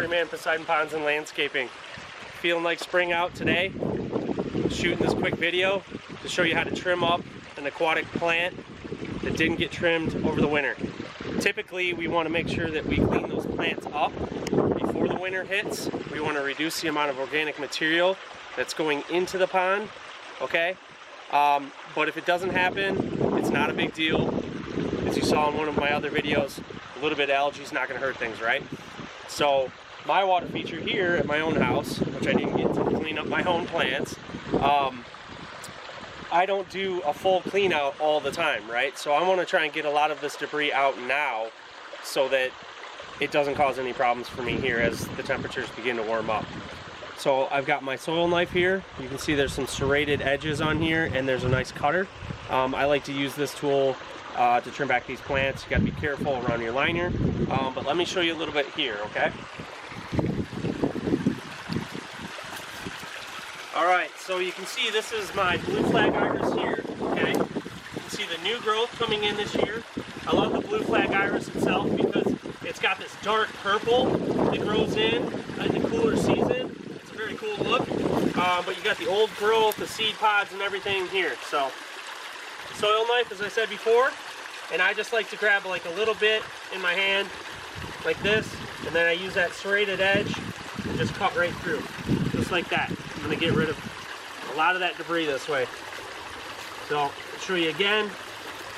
Cory Mann, Poseidon Ponds and Landscaping. Feeling like spring out today. Shooting this quick video to show you how to trim up an aquatic plant that didn't get trimmed over the winter. Typically, we want to make sure that we clean those plants up before the winter hits. We want to reduce the amount of organic material that's going into the pond, okay? But if it doesn't happen, it's not a big deal. As you saw in one of my other videos, a little bit of algae is not going to hurt things, right? So my water feature here at my own house, which I didn't get to clean up my own plants, I don't do a full clean out all the time, right? So I want to try and get a lot of this debris out now so that it doesn't cause any problems for me here as the temperatures begin to warm up. So I've got my soil knife here. You can see there's some serrated edges on here and there's a nice cutter. I like to use this tool to trim back these plants. You got to be careful around your liner, but let me show you a little bit here, okay? Alright, so you can see this is my blue flag iris here, okay? You can see the new growth coming in this year. I love the blue flag iris itself because it's got this dark purple that grows in the cooler season. It's a very cool look, but you got the old growth, the seed pods and everything here. So, soil knife, as I said before, and I just like to grab like a little bit in my hand, like this, and then I use that serrated edge and just cut right through, just like that. I'm going to get rid of a lot of that debris this way. So, I'll show you again,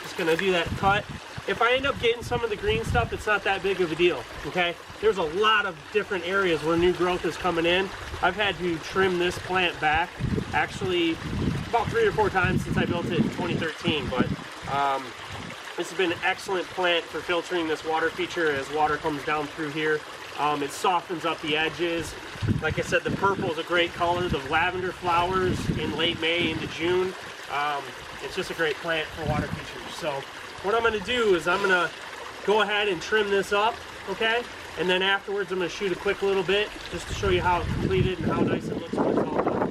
just going to do that cut. If I end up getting some of the green stuff, it's not that big of a deal, okay? There's a lot of different areas where new growth is coming in. I've had to trim this plant back, actually, about 3 or 4 times since I built it in 2013, but this has been an excellent plant for filtering this water feature as water comes down through here. It softens up the edges. Like I said, the purple is a great color. The lavender flowers in late May into June. It's just a great plant for water features. So what I'm going to do is I'm going to go ahead and trim this up, okay? And then afterwards I'm going to shoot a quick little bit just to show you how it's completed and how nice it looks when it's all done.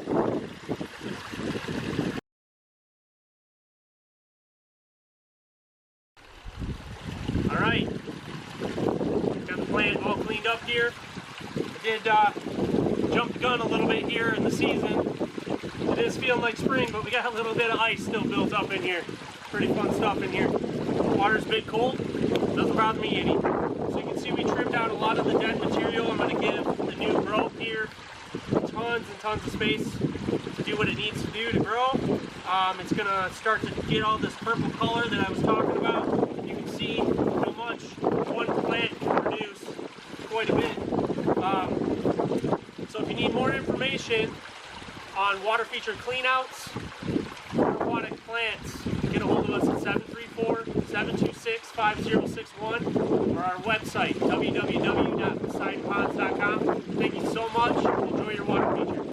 Alright, got the plant all cleaned up here. I did jump the gun a little bit here in the season. It is feeling like spring, but we got a little bit of ice still built up in here. Pretty fun stuff in here. Water's a bit cold, doesn't bother me any. So you can see we trimmed out a lot of the dead material. I'm going to give the new growth here tons and tons of space to do what it needs to do to grow. It's going to start to get all this purple color that I was talking about. You can see how much one plant can produce, quite a bit. So if you need more information on water feature cleanouts or aquatic plants, get a hold of us at 734-726-5061 or our website, www.poseidonponds.com. Thank you so much. Enjoy your water feature.